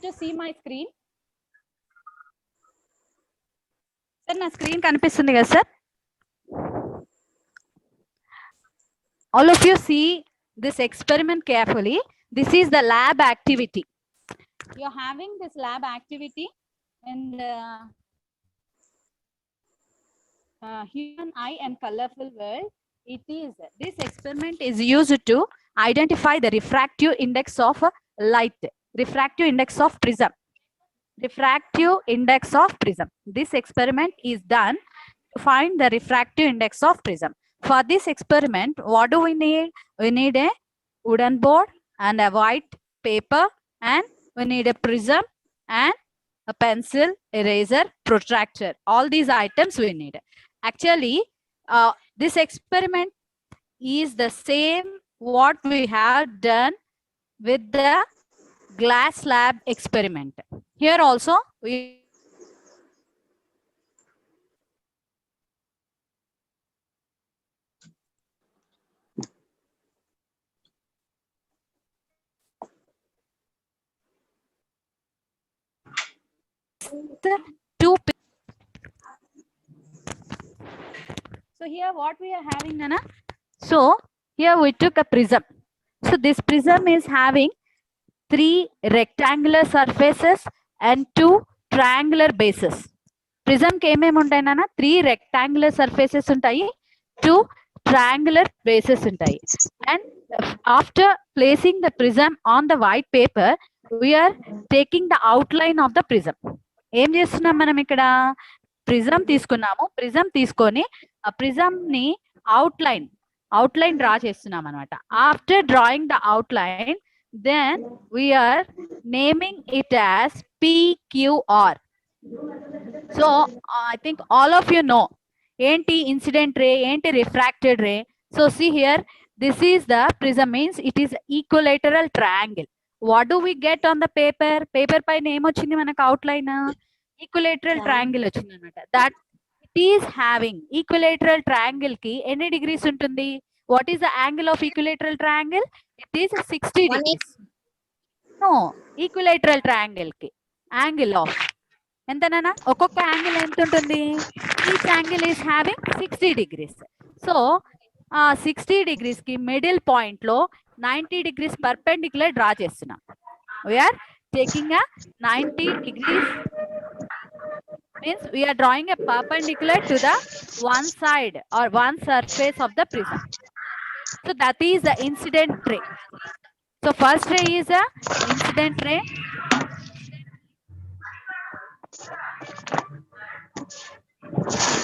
to see my screen? Sir, na screen kanipistundi kada sir? All of you see this experiment carefully. This is the lab activity. You are having this lab activity in the human eye and colorful world. This experiment is used to identify the refractive index of light, refractive index of prism. Refractive index of prism. This experiment is done to find the refractive index of prism. For this experiment, what do we need? We need a wooden board and a white paper, and we need a prism and a pencil, eraser, protractor. All these items we need. Actually, this experiment is the same what we have done with the glass lab experiment. Here also we two. So here what we are having, Nana? So here we took a prism. So this prism is having 3 rectangular surfaces and 2 triangular bases. Prism ki em untayi nana? 3 rectangular surfaces untayi, 2 triangular bases untayi. And after placing the prism on the white paper, we are taking the outline of the prism. Em chestunnam manam ikkada? Prism తీసుకున్నాము. Prism తీసుకొని ఆ prism ని outline draw చేస్తున్నాం అన్నమాట. After drawing the outline, then we are naming it as PQR. So I think all of you know enti incident ray, enti refracted ray. So see here, this is the prism, means it is equilateral triangle. What do we get on the paper? Paper పైన ఏమొచ్చింది మనకు outline? Equilateral triangle వచ్చింది అన్నమాట. That it is having equilateral triangle ki any degrees untundi? What is the angle of equilateral triangle? It is 60 degrees. No, equilateral triangle ki angle of ఎంత నానా? ఒక్కొక్క angle ఎంత ఉంటుంది? Each angle is having 60 degrees. So 60 degrees కి middle point లో 90 degrees perpendicular draw చేస్తున్నాం. We are taking a 90 degrees, means we are drawing a perpendicular to the one side or one surface of the prism. So that is the incident ray. So first ray is a incident ray.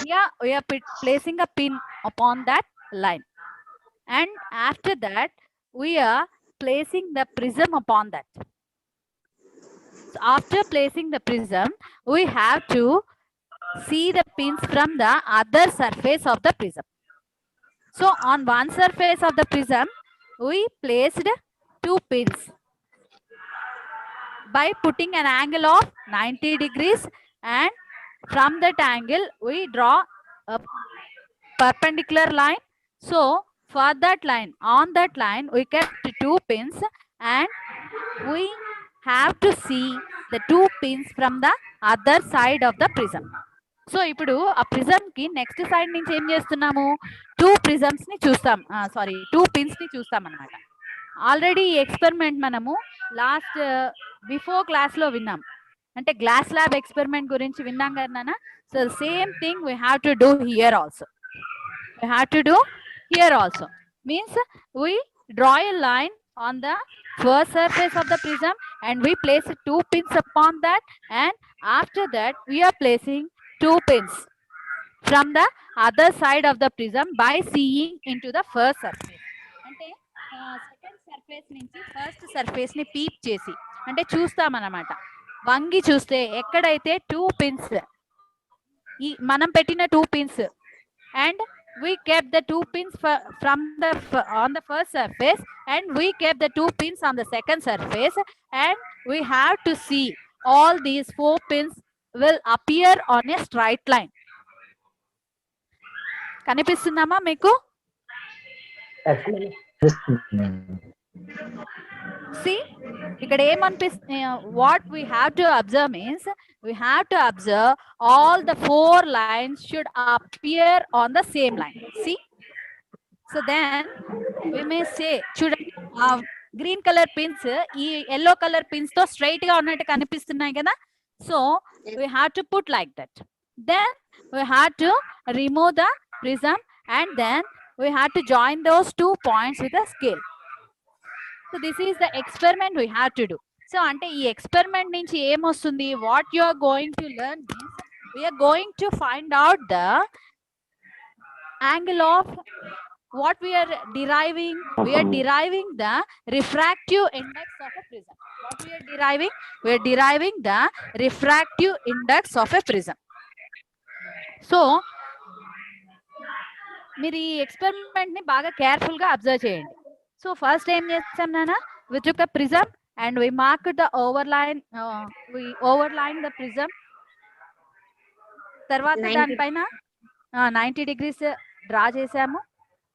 Here we are placing a pin upon that line, and after that we are placing the prism upon that. So after placing the prism, we have to see the pins from the other surface of the prism. So on one surface of the prism, we placed 2 pins by putting an angle of 90 degrees, and from that angle we draw a perpendicular line. So for that line, on that line we kept 2 pins, and we have to see the 2 pins from the other side of the prism. So ఇప్పుడు ఆ prism కి next side నుంచి ఏం చేస్తున్నాము? 2 prisms ని చూస్తాం, 2 pins ని చూస్తాం అన్నమాట. ఆల్రెడీ ఈ ఎక్స్పెరిమెంట్ మనము లాస్ట్ బిఫోర్ క్లాస్ లో విన్నాం, అంటే గ్లాస్ ల్యాబ్ ఎక్స్పెరిమెంట్ గురించి విన్నాం కదా నాన్న. So same thing we have to do here also. We have to do here also. Means we draw a line on the first surface of the prism, and we place 2 pins upon that, and after that we are placing 2 pins from the other side of the prism by seeing into the first surface. అంటే second surface నుంచి first surface ని peep చేసి, అంటే చూస్తామన్నమాట. వంగి చూస్తే ఎక్కడైతే 2 pins, ఈ మనం పెట్టిన 2 pins, and we kept the 2 pins from the on the first surface, and we kept the 2 pins on the second surface, and we have to see all these 4 pins will appear on a straight line. కనిపిస్తుందమ్మా మీకు? See, ఇక్కడ ఏమనిపిస్తుంది, what we have to observe means we have to observe all the 4 lines should appear on the same line. See, so then we may say చూడండి green colour pins ఈ yellow colour pins తో straight గా ఉన్నట్టు కనిపిస్తున్నాయి కదా. So we have to put like that. Then we have to remove the prism and then we have to join those 2 points with a scale. So this is the experiment we have to do. So ante ee experiment nunchi em ostundi, what you are going to learn means we are going to find out the angle of what we are deriving. We are deriving the refractive index of a prism. What we are deriving? We are deriving the refractive index of a prism. So మీరు ఈ experiment ని బాగా careful గా observe చేయండి. So first ఏం చేస్తాం నాన్న, we took a prism and we marked the overline, we overlined the prism. తర్వాత దానిపైన 90 degrees డ్రా చేసాము.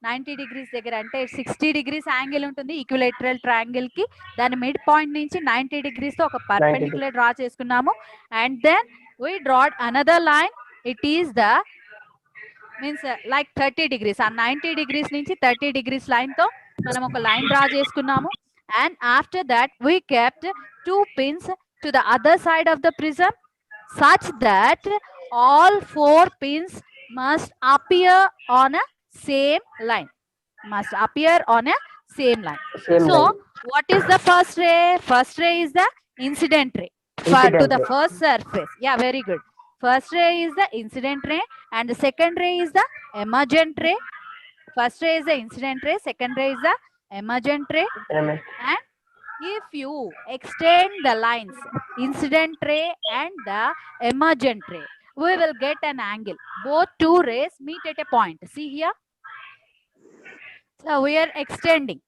90 degrees దగ్గర అంటే 60 degrees యాంగిల్ ఉంటుంది ఈక్విలేటరల్ ట్రయాంగిల్ కి. దాని మిడ్ పాయింట్ నుంచి 90 degrees తో ఒక పర్పెండిక్యులర్ డ్రా చేసుకున్నాము. And then we drawed another line. It is the means like 30 degrees. ఆ 90 degrees నుంచి 30 degrees లైన్ తో మనం ఒక లైన్ డ్రా చేసుకున్నాము. And after that we kept 2 pins to the other side of the prism such that all 4 pins must appear on a same line. Must appear on a same line. So what is the first ray? First ray is the incident ray to the first surface. Yeah, very good. First ray is the incident ray and the second ray is the emergent ray. First ray is the incident ray, second ray is the emergent ray. And if you extend the lines incident ray and the emergent ray, we will get an angle. Both 2 rays meet at a point. See here. So we are extending.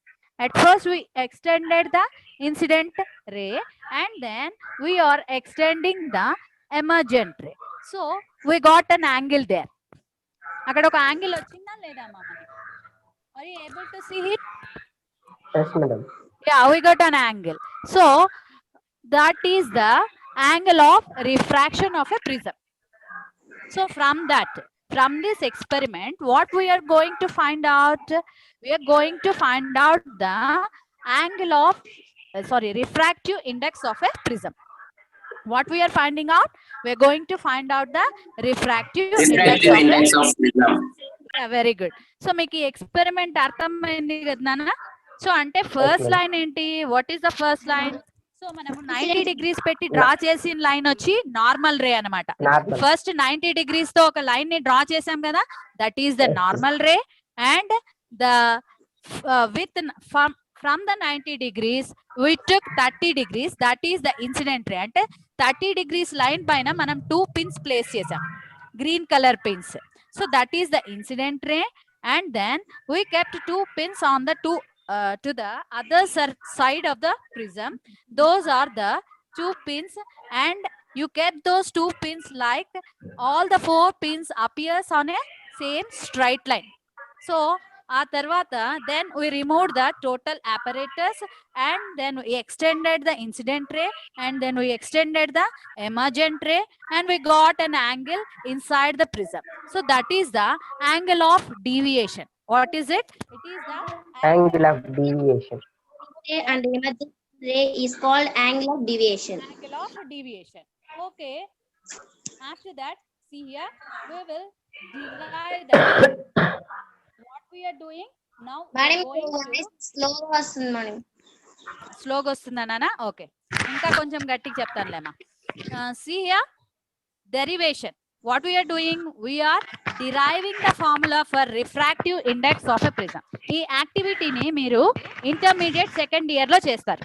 At first we extended the incident ray and then we are extending the emergent ray. So we got an angle there. అక్కడ ఒక angle వచ్చిందా లేదా అమ్మా మనకి? Are you able to see it? Yes, madam. Yeah, we got an angle. So that is the angle of refraction of a prism. So from this experiment, what we are going to find out? We are going to find out the angle of refractive index of a prism. What we are finding out? We are going to find out the refractive index of prism. Yeah, very good. So మీకు experiment అర్థమైంది కదా నాన్న? So అంటే first line ఏంటి? What is the first line? So మనము 90 degrees పెట్టి draw చేసిన line వచ్చి నార్మల్ రే అన్నమాట. ఫస్ట్ 90 degrees తో ఒక లైన్ ని డ్రా చేసాం కదా, that is the normal ray. And the with from the 90 degrees we took 30 degrees, that is the incident ray. అంటే 30 degrees లైన్ పైన మనం 2 pins ప్లేస్ చేసాం, green colour pins. So that is the incident ray. And then we kept 2 pins on the to the other side of the prism. Those are the 2 pins and you kept those 2 pins like all the 4 pins appears on a same straight line. So ఆ తర్వాత then we removed the total apparatus and then we extended the incident ray and then we extended the emergent ray and we got an angle inside the prism. So that is the angle of deviation. What is it? It is the Angle of deviation. And emergent ray is called angle of deviation. Angle of deviation. Okay. After that, see here, we will derive that. What we are doing now? Madam, slow వస్తుంది madam. స్లోగా వస్తుందా నాన్న? Okay, ఇంకా కొంచెం గట్టిగా చెప్తానులేమా. See here, derivation. What we are doing? We are deriving the formula for refractive index of a prism. ఈ యాక్టివిటీని మీరు intermediate second year లో చేస్తారు.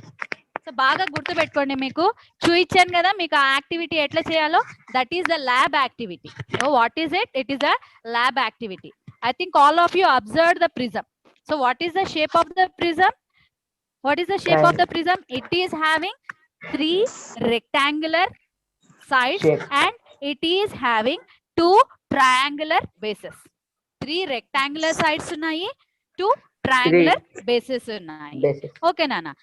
సో బాగా గుర్తు పెట్టుకోండి, మీకు చూయించాను కదా మీకు ఆ యాక్టివిటీ ఎట్లా చేయాలో. That is the lab activity. So what is it? It is a lab activity. I think all of you observed the prism. So what is the shape of the prism? What is the shape of the prism? It is having 3 rectangular sides and it is having 2 triangular bases. 3 rectangular sides ఉన్నాయి, 2 triangular bases ఉన్నాయి. Okay nana.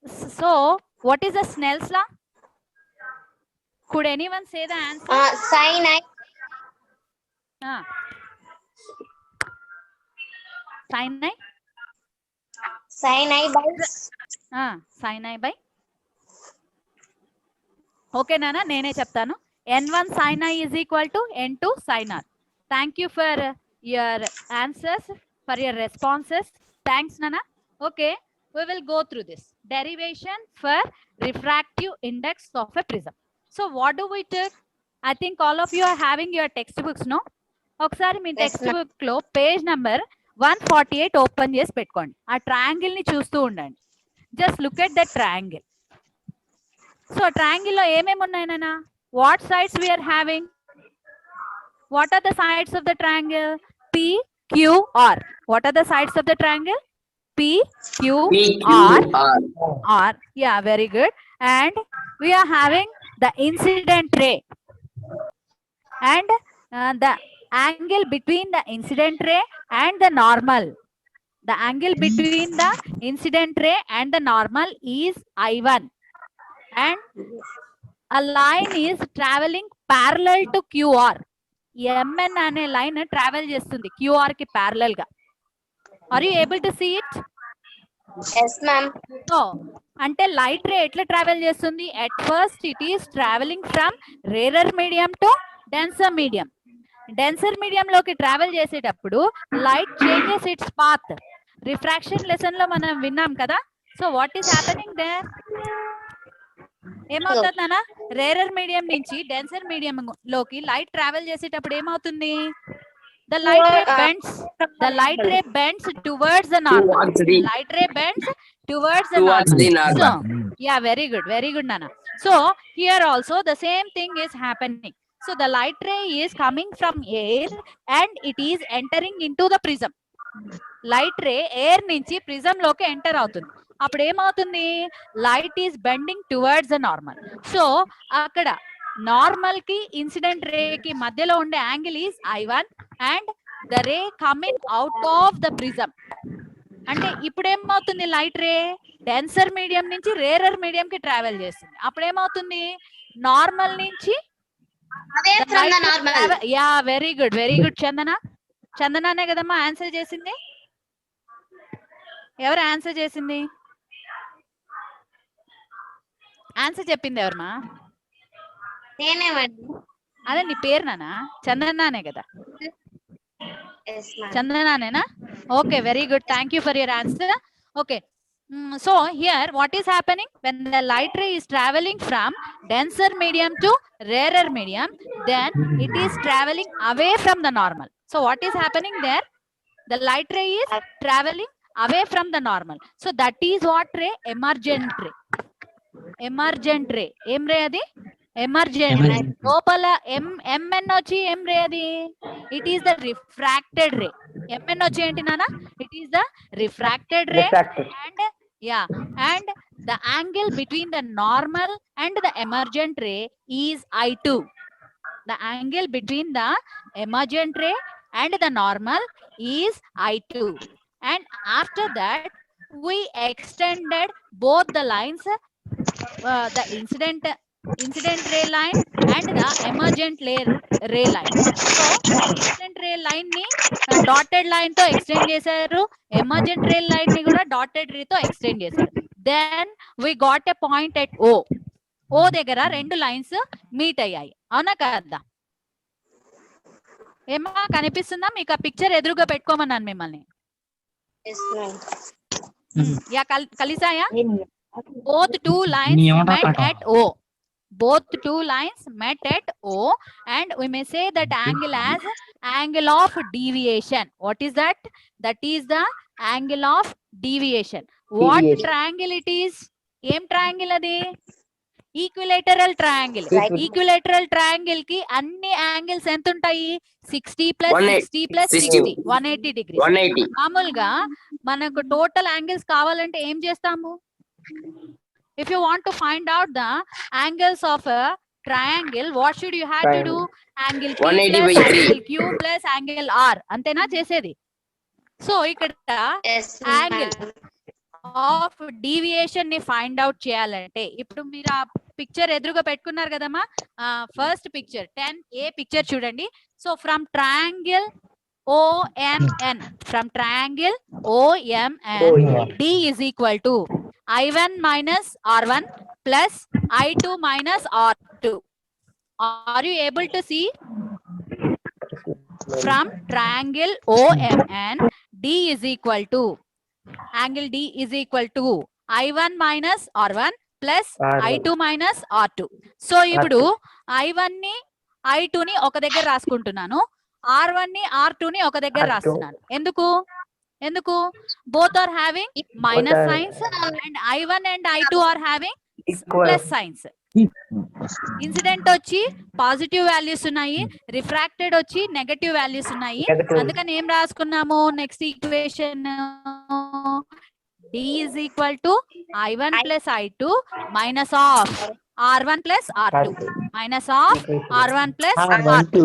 So, what is the Snell's law? Could anyone say the answer? Sin I. Ah. Sin I? Sin I by. Sin I by. Okay, Nana, nene cheptanu. N1 sin I is equal to N2 sin R. Thank you for your answers, for your responses. Thanks, Nana. Okay, we will go through this. Derivation for refractive index of a prism. So what do we take? I think all of you are having your textbooks, no? ఒకసారి మీ Yes, text ma'am. Book లో page number 148 open చేసి పెట్టుకోండి. ఆ triangle ని చూస్తూ ఉండండి. Just look at the triangle. So triangle లో ఏమేమి ఉన్నాయి నాన్న? What sides we are having? What are the sides of the triangle? P, Q, R. What are the sides of the triangle? P, Q, R, R. Yeah, very good. And we are having the incident ray. And the angle between the incident ray and the normal. The angle between the incident ray and the normal is I1. And a line is traveling parallel to QR. MN అనే line travel చేస్తుంది QR కి parallel గా. Are you able to see it? Yes, ma'am. So అంటే light ray ఎట్లా travel చేస్తుంది? At first it is travelling from rarer medium to denser medium. Denser medium లోకి travel చేసేటప్పుడు light changes its path. Refraction lesson లో మనం విన్నాం కదా. So what is happening there? ఏమవుతుంది నాన్న? రేరర్ మీడియం నుంచి డెన్సర్ మీడియం లోకి లైట్ ట్రావెల్ చేసేటప్పుడు ఏమవుతుంది? The light ray bends. The light ray bends towards the normal. Light ray bends towards the normal. So, yeah, very good, Nana. So here also the same thing is happening. So the light ray is coming from air and it is entering into the prism. Light ray air నుంచి prism లోకి enter అవుతుంది. అప్పుడు ఏమవుతుంది? Light is bending towards the normal. So అక్కడ normal కి incident ray కి మధ్యలో ఉండే angle is I1 and the ray coming out of the prism. అంటే ఇప్పుడు ఏమవుతుంది? లైట్ రే డెన్సర్ మీడియం నుంచి రేరర్ మీడియం కి ట్రావెల్ చేస్తుంది. అప్పుడు ఏమవుతుంది? నార్మల్ నుంచి యా వెరీ గుడ్ చందనానే కదమ్మా ఆన్సర్ చేసింది. ఎవరు ఆన్సర్ చేసింది? ఆన్సర్ చెప్పింది ఎవరమ్మా? అదే నీ పేరు నానా? చందనానే కదా? చందనానేనా? Okay, very good. Thank you for your answer. Okay, so here what is happening? When the light ray is traveling from denser medium to rarer medium, then it is traveling away from the normal. So what is happening there? The light ray is traveling away from the normal. So that is what ray? Emergent ray. Emergent ray. Em ray adi? Emergent ray. Lopala MN వచ్చి em ray adi? It is the refracted ray. MN వచ్చి ఏంటి నానా? It is the refracted ray. And yeah, and the angle between the normal and the emergent ray is I2. The angle between the emergent ray and the normal is I2. And after that we extended both the lines, the incident ray line and the emergent ray line. So incident ray line ni dotted line తో extend చేశారు, emergent ray line ని కూడా dotted ray తో extend చేశారు. Then we got a point at O దగ్గర రెండు lines meet అయ్యాయి. అవునా కదా? ఏమా కనిపిస్తుందా మీకు? ఆ పిక్చర్ ఎదురుగా పెట్టుకోమన్నాను మిమ్మల్ని. Yeah కలిసాయా? Both two lines met at O. Both two lines met at O, and we may say that angle as angle of deviation. What is that? That is the angle of deviation. What triangle it is? Em triangle adi? Equilateral triangle. Equilateral triangle ki anni angles ఎంత ఉంటాయి? 60 plus 60 plus 60, 180 degrees. మామూలుగా మనకు total angles కావాలంటే ఏం చేస్తాము? If you want to find out the angles of a triangle, what should you have to do? Angle P plus angle Q plus angle R. అంతేనా చేసేది? So ఇక్కడ angle of deviation ని find out చేయాలంటే ఇప్పుడు మీరు ఆ picture ఎదురుగా పెట్టుకున్నారు కదమ్మా, ఫస్ట్ పిక్చర్ 10A పిక్చర్ చూడండి. So from triangle OMN, from triangle OMN, D is equal to I1 minus R1 plus I2 minus R2. Are you able to see? From triangle OMN, D is equal to, angle D is equal to I1 minus R1 plus I2 minus R2. So ఇప్పుడు I1 ని I2 ని ఒక దగ్గర రాసుకుంటున్నాను, R1 ని R2 ని ఒక దగ్గర రాస్తున్నాను. ఎందుకు both are having minus signs and I1 and I2 are having plus signs. Incident వచ్చి పాజిటివ్ వాల్యూస్ ఉన్నాయి, రిఫ్రాక్టెడ్ వచ్చి నెగటివ్ వాల్యూస్ ఉన్నాయి. అందుకని ఏం రాసుకున్నాము next equation, D is equal to I1 plus I2 minus of R1 plus R2 minus of R1 plus R2.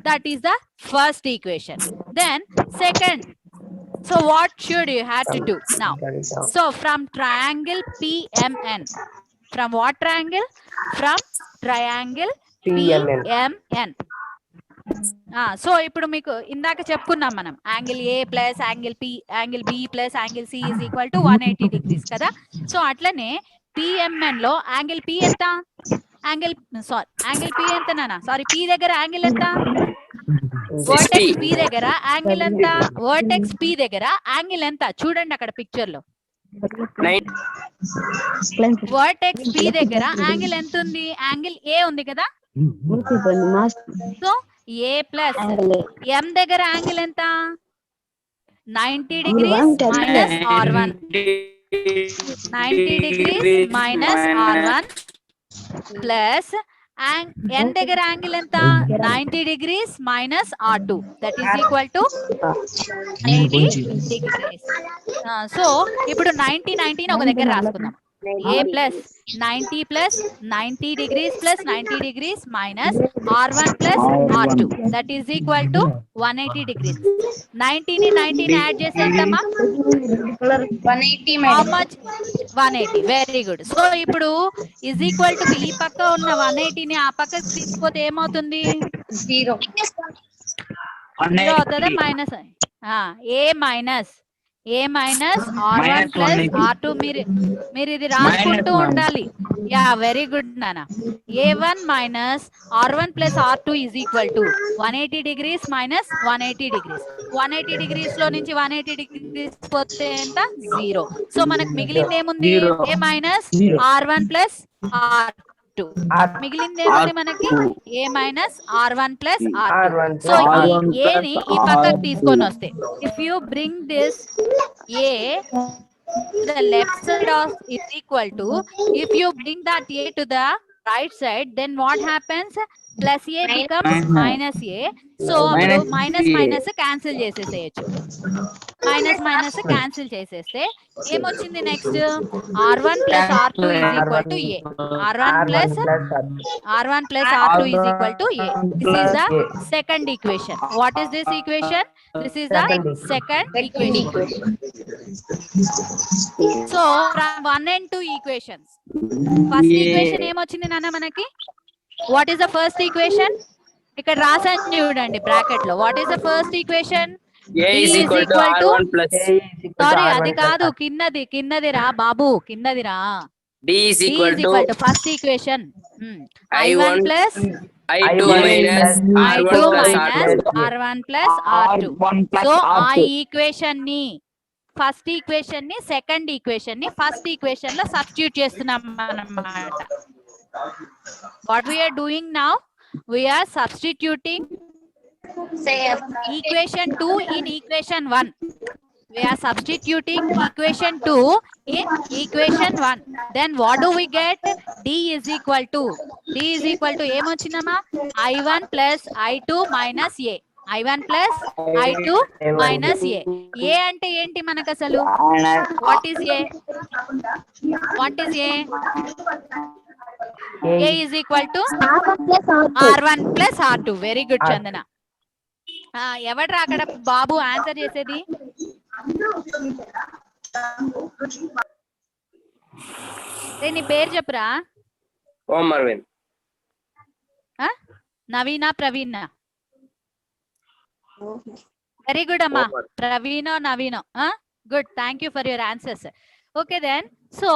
That is the first equation. Then second, so what should you have to do now? So from triangle PMN, from what triangle? From triangle PMN. So ఇప్పుడు మీకు ఇందాక చెప్పుకున్నాం మనం angle A plus angle P, angle B plus angle C is equal to 180 degrees కదా. So అట్లనే PMN low angle P ఎంత, angle P ఎంత నానా, సారీ P దగ్గర యాంగిల్ ఎంత, వర్టెక్స్ P దగ్గర యాంగిల్ ఎంత, వర్టెక్స్ P దగ్గర యాంగిల్ ఎంత చూడండి అక్కడ పిక్చర్ లో. వర్టెక్స్ P దగ్గర యాంగిల్ ఎంత ఉంది, యాంగిల్ A ఉంది కదా. సో A ప్లస్ M దగ్గర యాంగిల్ ఎంత, 90 degrees minus R1, 90 degrees minus R1 plus N దగ్గర యాంగిల్ ఎంత, 90 degrees minus R2, that is equal to 80 degrees. So ఇప్పుడు 90 ఒక దగ్గర రాసుకుందాం. A plus 90 plus 90 degrees plus 90 degrees minus R1 plus R2, that is equal to 180 degrees. 90 ని 90 ని add చేస్తే ఎంతమ్మా, 180. how much, 180. Very good. So ఇప్పుడు is equal to ఈ పక్క ఉన్న 180 ని ఆ పక్కకి తీసుకుపోతే ఏమవుతుంది, 0 అవుతుందా, minus A minus R1 plus R2. మీరు ఇది రాసుకుంటూ ఉండాలి. యా వెరీ గుడ్ నానా. A1 minus R1 plus R2 is equal to 180 degrees minus 180 degrees. 180 degrees లో నుంచి 180 degrees పోతే ఎంత, 0. సో మనకు మిగిలింది ఏముంది, A minus R1 plus R2. మిగిలింది ఏముంది మనకి, A minus R1 plus R2. So ఈ A ని ఈ పక్కకు తీసుకొని వస్తే, if you bring this A to the left side of is equal to, if you bring that A to the right side, then what happens, plus A becomes minus A. So అప్పుడు minus minus cancel చేసేసేయచ్చు, minus cancel చేసేస్తే ఏమొచ్చింది next, R1 plus R2 is equal to A. R1 plus R2 is equal to A. This is the second equation. What is this equation? This is the second equation. So from 1 and 2 equations, first equation ఏమొచ్చింది నాన్న మనకి, what is the first equation? ఇక్కడ రాసాను చూడండి bracket లో, what is the first equation? A is equal to R1 plus sorry అది కాదు, కిందది రా బాబు, కిందది రా. D is equal to first equation I1 plus I2 minus I2 minus R1 R1 plus R2. So ఆ ఈక్వేషన్ ని, first equation ని second equation ని ఫస్ట్ ఈక్వేషన్ లో సబ్స్టిట్యూట్ చేస్తున్నాం అన్నమాట. What we are doing now, we are substituting equation 2 in equation 1. We are substituting equation 2 in equation 1. Then what do we get? D is equal to ఏమొచ్చిందమ్మా, I1 plus I2 minus A. I1 plus I2 minus A. A అంటే ఏంటి మనకు అసలు, what is A? A is equal to R1 plus R2. Very good Chandana. ఎవడ్రా అక్కడ బాబు answer చేసేది, రే నీ పేరు చెప్పురా. ఓం అరవింద్. నవీనా ప్రవీణ్? వెరీ గుడ్ అమ్మా. ఓం అరవింద్. ప్రవీణో నవీనో? Good, thank you for your answers. Okay then, so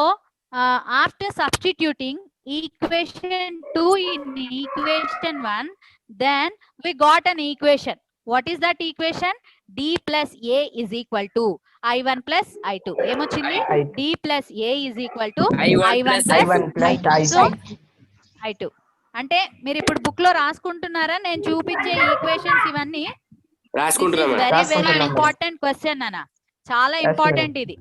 after substituting equation 2 in equation 1, then we got an equation. What is that equation? D plus A is equal to I1 plus I2. ఏమొచ్చింది? D plus A is equal to I1 plus I1 So I2 అంటే మీరు ఇప్పుడు book లో రాసుకుంటున్నారా? నేను చూపించే equations ఇవన్నీ రాసుకుంటున్నాం. Very very రాసుకుంటున్నాం. ఇంపార్టెంట్ క్వశ్చన్ అన్న, చాలా Yes, ఇంపార్టెంట్ ఇది.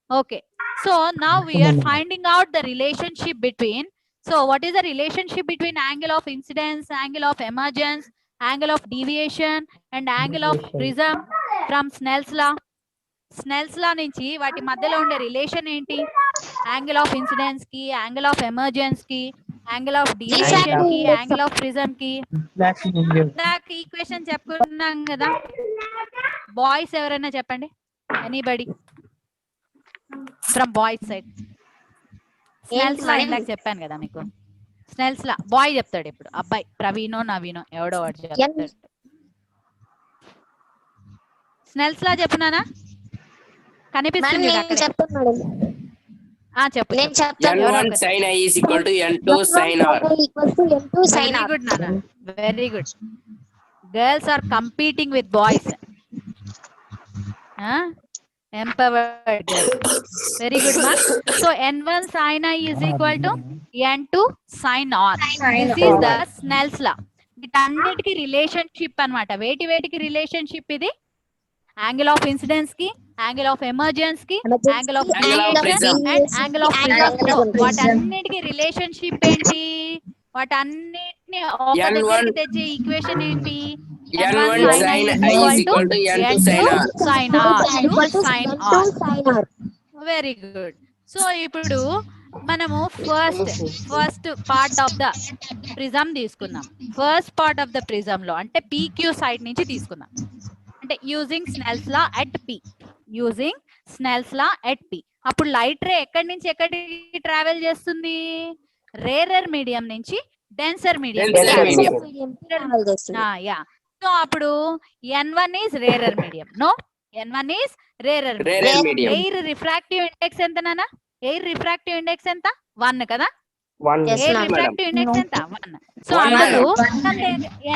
Okay, so now we are finding out the relationship between, so what is the relationship between angle of incidence, angle of emergence, angle of deviation and angle of prism from Snell's law? Snell's law నుంచి వాటి మధ్యలో ఉండే relation ఏంటి? Angle of incidence కి, angle of emergence కి, angle of deviation కి, angle of prism కి. నాకు ఈక్వేషన్ చెప్పుకున్నాం కదా. బాయ్స్ ఎవరైనా చెప్పండి, anybody from boys side. Snell's law ఇందాక చెప్పాను కదా మీకు. స్నెల్స్ లా బాయ్ చెప్తాడు ఇప్పుడు, అబ్బాయి ప్రవీణో నవీనో ఎవడో వాడు చెప్తాడు. స్నెల్స్ లా చెప్పునానా? కనిపిస్తుంది అక్కడ. చెప్పు. N1 sin I is equal to N2 sin R. Very good నానా, very good. Girls are competing with boys. Empowered girls. Very good, ma. So N1 sin I is equal to N2 sin R. This is the Snell's law. వీటన్నిటికి relationship అన్నమాట. వేటికి relationship ఇది? Angle of incidence కి, angle of emergence కి, angle of deviation and angle of prism. వాటన్నిటికి relationship ఏంటి? వాటన్నిటిని ఒక దగ్గరికి తెచ్చే ఈక్వేషన్ ఏంటి? N1 sin I is equal to N2 sin R. Very good. So ఇప్పుడు మనము first part of the prism తీసుకుందాం. First part of the prism లో అంటే PQ సైడ్ నుంచి తీసుకుందాం. అంటే using Snell's law at P, using Snell's law at P. అప్పుడు light ray ఎక్కడి నుంచి ఎక్కడికి ట్రావెల్ చేస్తుంది? రేరర్ మీడియం నుంచి డెన్సర్ మీడియం. యా, సో అప్పుడు N1 is rarer medium. No, N1 is rarer medium. Air refractive index ఎంత నానా? Air refractive index ఎంత? 1 కదా. ఎయిర్ రిఫ్రాక్టివ్ ఇండెక్స్ ఎంత? 1. సో అప్పుడు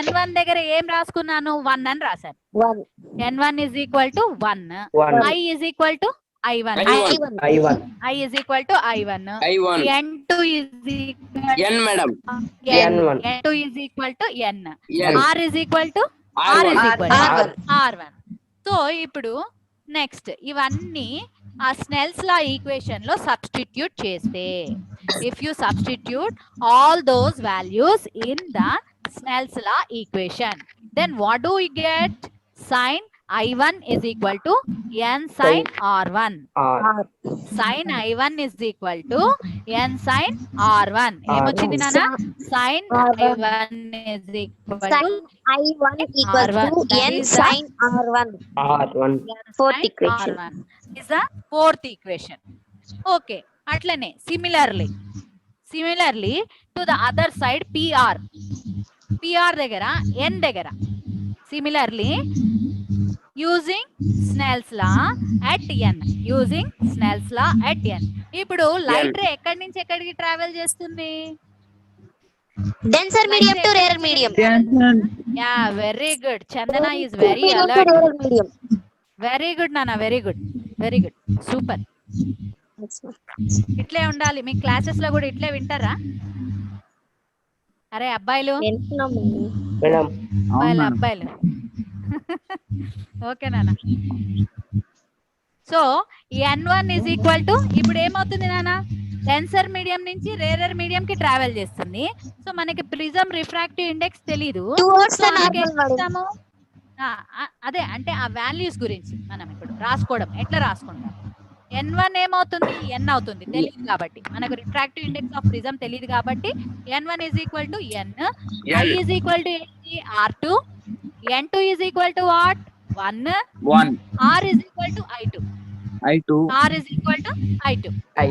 N1 దగ్గర ఏం రాసుకున్నాను? 1 అని రాశాను. N1 is equal to 1, I is equal to I1, I is equal to I1, N2 is equal N madam. N2 is equal to N, R is equal to R1. So ఇప్పుడు next ఇవన్నీ ఆ Snell's law equation లో substitute చేస్తే, if you substitute all those values in the Snell's law equation, then what do we get? Sin I1 is equal to N sin R1. Sin I1 is equal to N sin R1. ఏమొచ్చింది నాన్న? Sin I1 is equal to N sin R1. Fourth equation. Is the fourth equation. Okay. అట్లనే similarly to the other side PR దగ్గర N దగ్గర similarly using Snell's law at N, ఇప్పుడు light ray ఎక్కడి నుంచి ఎక్కడికి travel చేస్తుంది? Denser medium to rarer medium. Yeah, very good. Chandana is very alert. Very good నాన్న, very good, super. ఇట్లే ఉండాలి. మీ క్లాసెస్ లో కూడా ఇట్లే వింటారా? అరే అబ్బాయిలు, అబ్బాయిలు ఓకే నాన్న. So N1 is equal to, ఇప్పుడు ఏమవుతుంది నాన్న? డెన్సర్ మీడియం నుంచి రేరర్ మీడియం కి ట్రావెల్ చేస్తుంది. సో మనకి ప్రిజం రిఫ్రాక్టివ్ ఇండెక్స్ తెలీదు. అదే అంటే ఆ వాల్యూస్ గురించి మనం ఇప్పుడు రాసుకోవడం ఎట్లా రాసుకుంటాం? N1 ఏమవుతుంది? N అవుతుంది, తెలియదు కాబట్టి. మనకు రిఫ్రాక్టివ్ ఇండెక్స్ ఆఫ్ ప్రిజం తెలియదు కాబట్టి N1 is equal to N, I is equal to R2, N2 is equal to what? 1, R is equal to I2. I2. R is equal to I2. I.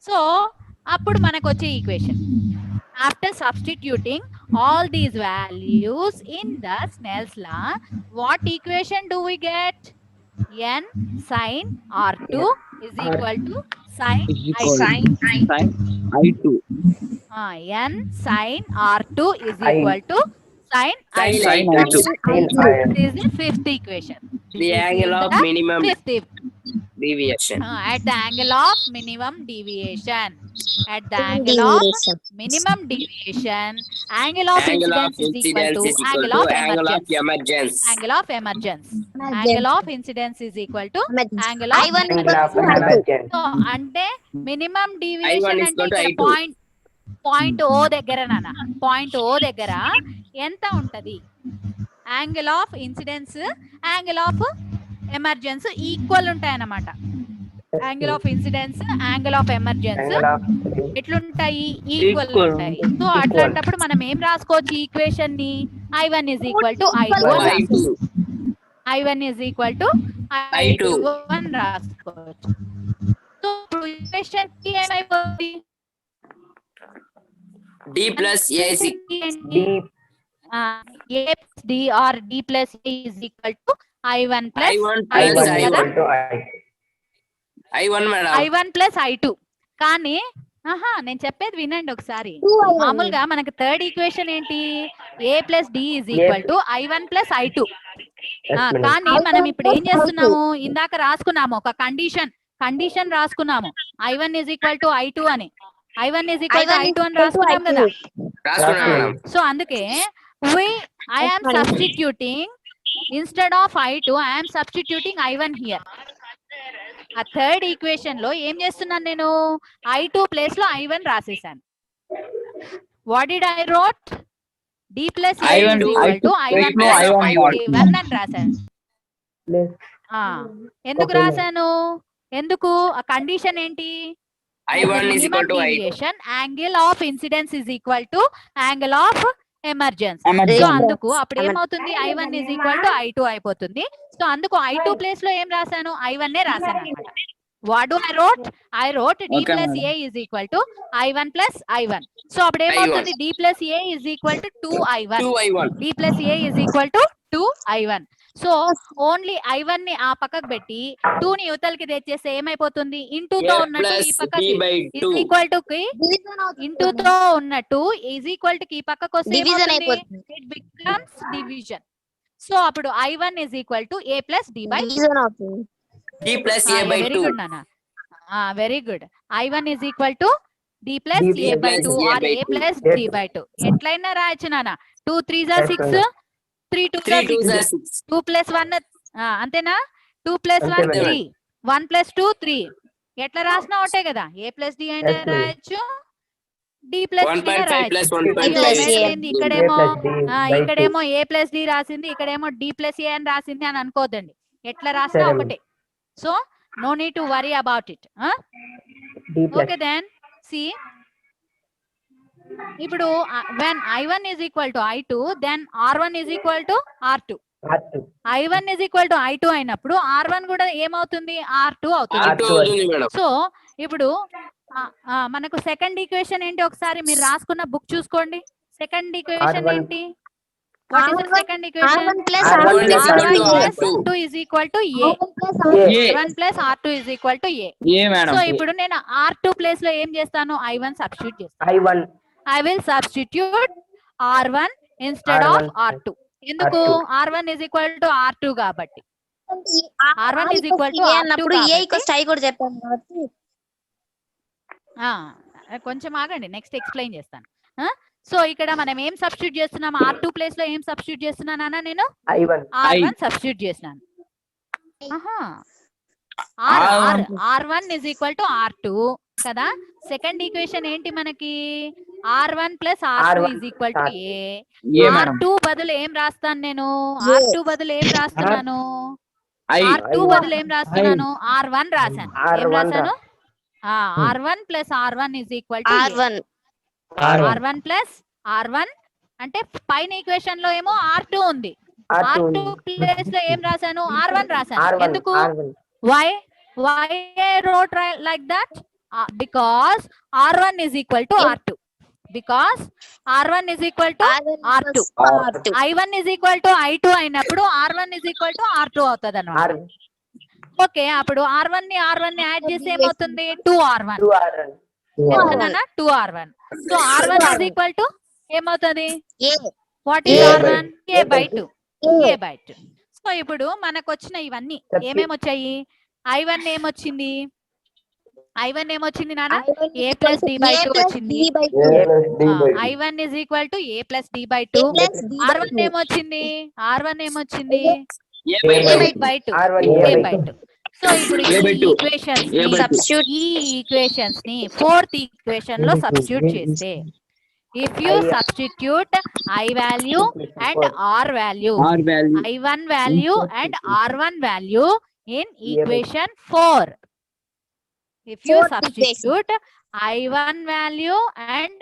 So అప్పుడు మనకు వచ్చే equation after substituting all these values in the Snell's law what equation do we get n sin r2 is equal to sin Is equal I2. sin I2. n sin r2 is I. equal to sin I2. Sin I2. This is the fifth equation. The angle of The minimum fifth deviation. at the angle of minimum deviation. At the angle of minimum deviation, angle of Angle of incidence is equal incidence to is equal angle to of angle of emergence. emergence. Angle of emergence. Angle of incidence is equal to angle of I1 Angle of emergence. emergence. So అంటే minimum deviation I1 is అంటే equal to ఇక్కడ I2. Point ఓ దగ్గర నాన్న point ఓ దగ్గర ఎంత ఉంటది angle of incidence angle of emergence equal ఉంటాయి అన్నమాట angle of incidence angle of emergence Angle of ఎట్లుంటాయి ఈక్వల్ Equal. ఉంటాయి సో అట్లాంటప్పుడు మనం ఏం రాసుకోవచ్చు ఈక్వేషన్ ని I1 is equal to I2 అని I2. I1 is equal to I2 అని రాసుకోవచ్చు సో ఇప్పుడు ఈక్వేషన్ కి ఏమైపోతుంది D plus A is D. A plus D or D plus A is equal to I1 plus I1 I1 plus I2 కదా? equal to I. I1 madam. I1 plus I2 కానీ నేను చెప్పేది వినండి ఒకసారి మామూలుగా మనకి థర్డ్ ఈక్వేషన్ ఏంటి A plus D is equal to I1 plus I2 Yes, madam. కానీ మనం ఇప్పుడు ఏం చేస్తున్నాము ఇందాక రాసుకున్నాము ఒక condition రాసుకున్నాము I1 is equal to I2 అని I1 is equal to I2 అని రాసుకున్నాం కదా రాసుకున్నా మేడం. సో అందుకే I am substituting instead of I2 I am substituting I1 here. ఆ థర్డ్ ఈక్వేషన్ లో ఏం చేస్తున్నాను నేను I2 ప్లేస్ లో I1 రాసేసాను. What did I wrote D plus A I1 is equal to I1 plus I1 A1 అని రాశాను. Plus ఎందుకు Okay, ma'am. రాశాను ఎందుకు ఆ కండిషన్ ఏంటి I1 is equal to I2. Angle of incidence is equal to angle of emergence Emergence. So అందుకు అప్పుడు ఏమవుతుంది I1 is equal to I2 అయిపోతుంది సో అందుకు I2 ప్లేస్ లో ఏం రాశాను I1 నే రాశాను అన్నమాట what do I wrote D Okay, plus madam. A is equal to I1 plus I1 so అప్పుడు ఏమవుతుంది D plus A is equal to 2I1 2I1. D plus A is equal to 2I1 so only I1 ని ఆ పక్కకు పెట్టి 2 ని యువతలకి తెచ్చేస్తే ఏమైపోతుంది into తో A ఉన్నట్టు ఈ plus పక్కకి B by is 2. equal to కి ఇంటూ తో ఉన్నట్టు ఈజ్ ఈక్వల్ టు కి పక్కకు వస్తే డివిజన్ ఏమవుతుంది అయిపోతుంది ఇట్ బికమ్స్ డివిజన్ సో అప్పుడు I1 is equal to A plus D by 2 division అవుతుంది D plus A by very 2. Good నాన్న very good I1 is equal to D plus D A by plus 2 A or by A 2. plus D by 2 ఎట్లయినా రాయొచ్చు నాన్న 2 3s are 6 Yes, 3 2s 3 are 2 6 is 6. 2 plus 1 అంతేనా 2 plus 1 అంతే, 3 1 plus 2 3 ఎట్లా రాసినా ఒకటే కదా A plus D అయినా Yes, madam. రాయొచ్చు D plus D 1.5 రాయొచ్చు plus అయ్యో 1.5 plus మేడం A. ఏంది A ఇక్కడేమో plus D by 2. ఇక్కడేమో A plus D రాసింది ఇక్కడేమో D plus A అని రాసింది అని అనుకోవద్దండి ఎట్లా రాసినా సరే, ఒకటే so no need to worry about it D plus. Okay then see ఇప్పుడు when I1 is equal to I2 then R1 is equal to R2 R2. I1 is equal to I2 అయినప్పుడు R1 కూడా ఏమవుతుంది R2 అవుతుంది R2 అవుతుంది madam. So ఇప్పుడు మనకు second equation ఏంటి ఒకసారి మీరు రాసుకున్న బుక్ చూసుకోండి సెకండ్ ఈక్వేషన్ R1. ఏంటి what is the second equation R1 plus R1 R2 is equal to R1 R2. is equal to A A. R1 plus R2 is equal to A A madam. So ఇప్పుడు నేను R2 place లో ఏం చేస్తాను I1 substitute చేస్తాను I1. I will substitute R1 instead of R1 R2 ఎందుకు R1 is equal to R2 కాబట్టి R1 is equal to A R2 అన్నప్పుడు A కాబట్టి ఈక్వల్స్ I కూడా చెప్పాను కాబట్టి కొంచెం ఆగండి నెక్స్ట్ ఎక్స్ప్లెయిన్ చేస్తాను సో ఇక్కడ మనం ఏం సబ్స్టిట్యూట్ చేస్తున్నాం R2 ప్లేస్ లో ఏం సబ్స్టిట్యూట్ చేస్తున్నానా నేను I1. R1 సబ్స్టిట్యూట్ చేసినాను R1 is equal to R2 కదా సెకండ్ ఈక్వేషన్ ఏంటి మనకి R1 plus R2 is equal to A A madam. R2 బదులు ఏం రాస్తాను నేను A. R2 బదులు ఏం రాస్తున్నాను I. R2 బదులు ఏం రాస్తున్నాను R1 రాశాను ఏం R1 రాశాను R1 plus R1 is equal to A. R1 R1 plus R1 అంటే పైన ఈక్వేషన్ లో ఏమో R2 ఉంది R2. R2 ప్లేస్ లో ఏం రాశాను R1 రాశాను R1. ఎందుకు R1. Why I wrote like that? Because R1 is equal to R2. Because R1 is equal to R2. I1 is equal to I2 అయినప్పుడు R1 is equal to R2 అవుతుంది అన్నమాట. Okay, అప్పుడు R1 ని add చేసి ఏమవుతుంది? 2R1. 2R1. So R1 is equal to ఏమవుతుంది? What is R1? A by 2. A by 2. So ఇప్పుడు మనకు వచ్చిన ఇవన్నీ ఏమేమి వచ్చాయి? I1 ఏమొచ్చింది? నాన్న? A plus D by 2 వచ్చింది. I1 is equal to A plus D by 2. R1 ఏమొచ్చింది? A by A 2. by 2. A by 2. So ఇప్పుడు ఈ ఈక్వేషన్స్ ని ఫోర్త్ ఈక్వేషన్ లో సబ్స్టిట్యూట్ చేస్తే, if you substitute I value and R value, I1 value and R1 value in equation 4. If you substitute I1 value and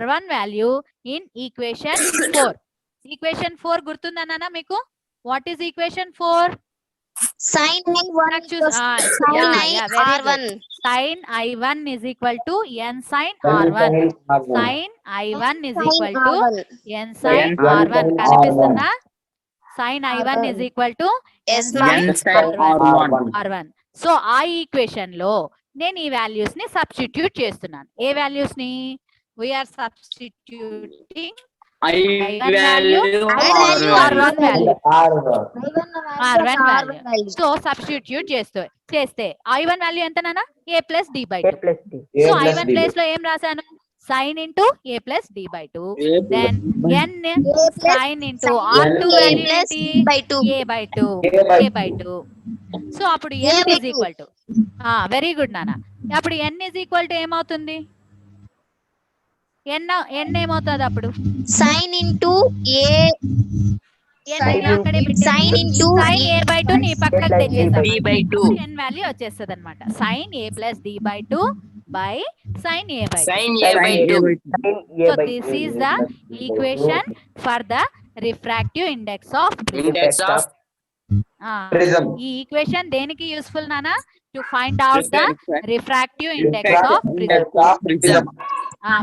R1 value in equation 4. Equation 4 గుర్తుందా నాన్న మీకు? What is equation 4? Sin I1 R1. Sin I1 is equal to n sin R1. Sin I1 is equal to n sin R1. కనిపిస్తుందా? Sin I1 is equal to n sin R1. So ఆ equation లో నేను ఈ values ని substitute చేస్తున్నాను. ఏ values ని? We are substituting I1 value and R1 value. R1 value. So substitute చేస్తే I1 value ఎంత నాన్న? A plus D by 2. So I1 place లో ఏం రాశాను? Sin into A plus D by 2. Then n sin into R2 value ఏంటి? A by 2. A by 2. So అప్పుడు n is equal to, very good నాన్న. అప్పుడు n is equal to ఏమవుతుంది? n ఏమవుతుంది అప్పుడు? Sin into A. Sin A by 2 నీ పక్కకు తెచ్చేసాం. D by 2. n value వచ్చేస్తుంది అనమాట. Sin A plus D by 2 by sin A by 2. Sin A by 2. So this is the equation for the refractive index of Index of ఈ equation దేనికి useful నానా? To find out the refractive index of prism.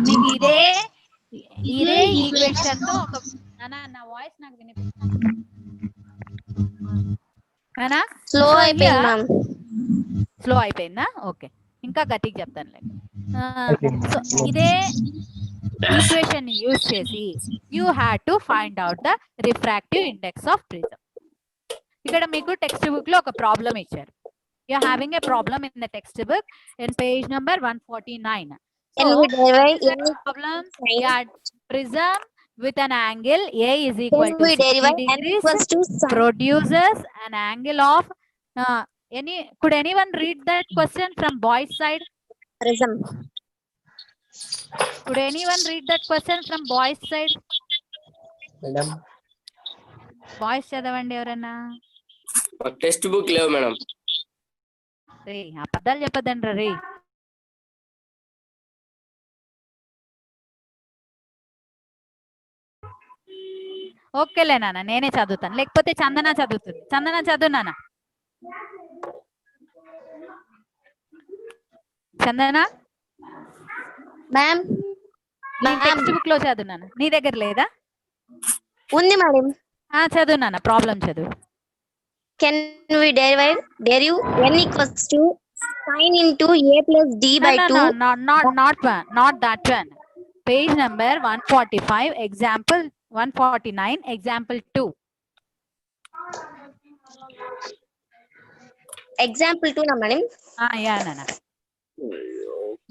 మీకు ఇదే equation తో ఒక నా voice నాకు వినిపిస్తుంది. స్లో అయిపోయిందా? ఓకే, ఇంకా గట్టిగా చెప్తానులే. సో ఇదే ఈక్వేషన్ ని యూజ్ చేసి you had to find out the refractive index of prism. ఇక్కడ మీకు టెక్స్ట్ బుక్ లో ఒక ప్రాబ్లం ఇచ్చారు. You are having a problem in the text book in page number 149. So problem, prism with an angle A is equal to 60 degrees produces an angle of could anyone read that question from boys side? Prism. Could anyone read that question from boys side? Boys చదవండి ఎవరన్నా. Text book లేవు madam. రే అబద్ధాలు చెప్పదండి రే. ఓకేలే నాన్న, నేనే చదువుతాను, లేకపోతే చందన చదువుతుంది. చందన చదువు నాన్న. చందన మ్యామ్, టెక్స్ట్ బుక్ లో చదువు నాన్న. నీ దగ్గర లేదా? ఉంది మేడం. చదువు నాన్న, ప్రాబ్లం చదువు. Can we derive n equals to sin into A plus D by 2? Not that one. Page number 145, example 149, example 2. Example 2 na madam. Yeah nana.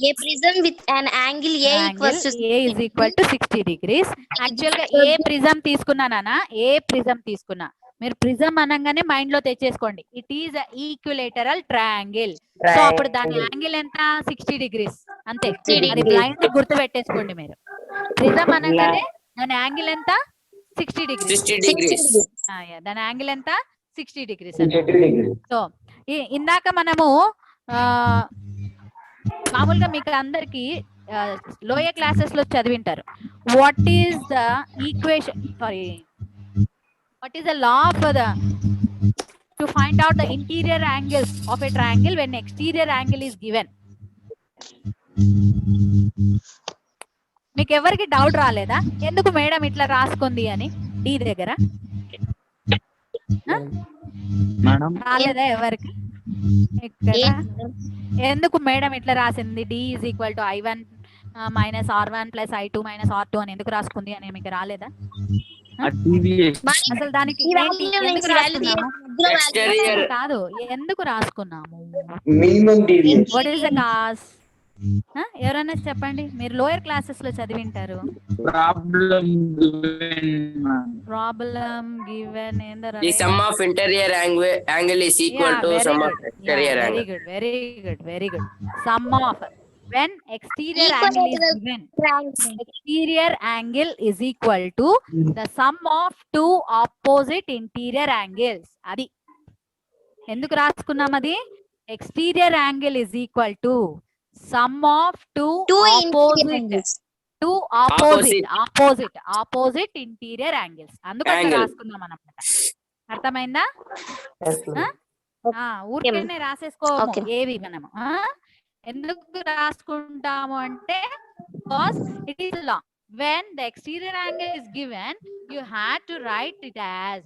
A prism with an angle A equals to A is equal to 60 degrees. Actually గా ఏ prism తీసుకున్నా నాన్న, ఏ prism తీసుకున్నా మీరు prism అనగానే mind లో తెచ్చేసుకోండి. It is equilateral triangle. So అప్పుడు దాని యాంగిల్ ఎంత? 60 degrees అంతే. అది బ్లైండ్ గుర్తు పెట్టేసుకోండి మీరు. ప్రిజం అనగానే దాని యాంగిల్ ఎంత? 60 degrees. దాని యాంగిల్ ఎంత? 60 degrees. సో ఇందాక మనము మామూలుగా మీకు అందరికి లోయర్ క్లాసెస్ లో చదివింటారు. What is the equation, sorry, what is the law for the to find out the interior angles of a triangle when exterior angle is given. మీకు ఎవరికి డౌట్ రాలేదా ఎందుకు మేడం ఇట్లా రాసుకుంది అని డి దగ్గర మేడం రాలేదా ఎవరికి ఇక్కడ ఎందుకు మేడం ఇట్లా రాసింది D is equal to I1 minus R1 plus I2 minus R2 అని ఎందుకు రాసుకుంది అని మీకు రాలేదా అసలు దానికి ఏంటి? ఎందుకు రాసుకున్నాము? Exterior. కాదు ఎందుకు రాసుకున్నాము minimum deviation. What is the cause? ఎవరైనా చెప్పండి, మీరు లోయర్ క్లాసెస్ లో చదివింటారు. Problem given The sum of interior angle is equal to sum of exterior angle. Very good. Sum of when exterior angle is given, exterior angle is equal to the sum of two opposite interior angles. అది ఎందుకు రాసుకున్నాం? అది exterior angle is equal to sum of two opposite interior angles. అందుకని Angle. రాసుకున్నాం అన్నమాట. అర్థమైందా? Yes, ma'am. ఊరికే రాసేసుకోము Okay. ఏవి మనము. ఎందుకు రాసుకుంటాము అంటే because it is long. When the exterior angle is given, you had to write it as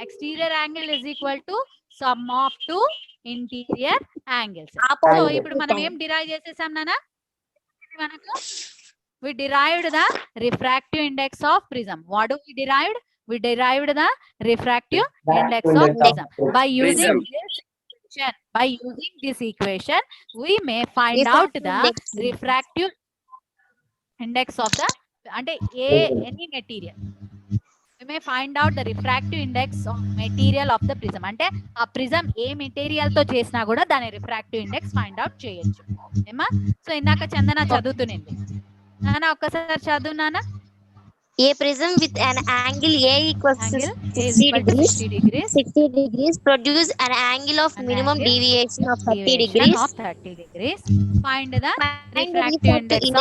exterior angle is equal to sum of two interior angles. So ఇప్పుడు మనం ఏం డిరైవ్ చేసేసాం నాన్న? మనకు we derived the refractive index of prism. What do we derived? We derived the refractive index of prism. By using this equation, we may find out the refractive index of the any material. We may find out the refractive index of material of the prism. అంటే ఆ prism ఏ material తో చేసినా కూడా దాని refractive index find out చేయొచ్చు. ఏమా? So ఇందాక చందన చదువుతునింది. నాన్న ఒక్కసారి చదువునానా? A prism with an angle A equals to Angle 60 degrees. 60 degrees produce an angle of An minimum angle deviation of 30 deviation degrees. of 30 degrees. Find the Find the refractive index of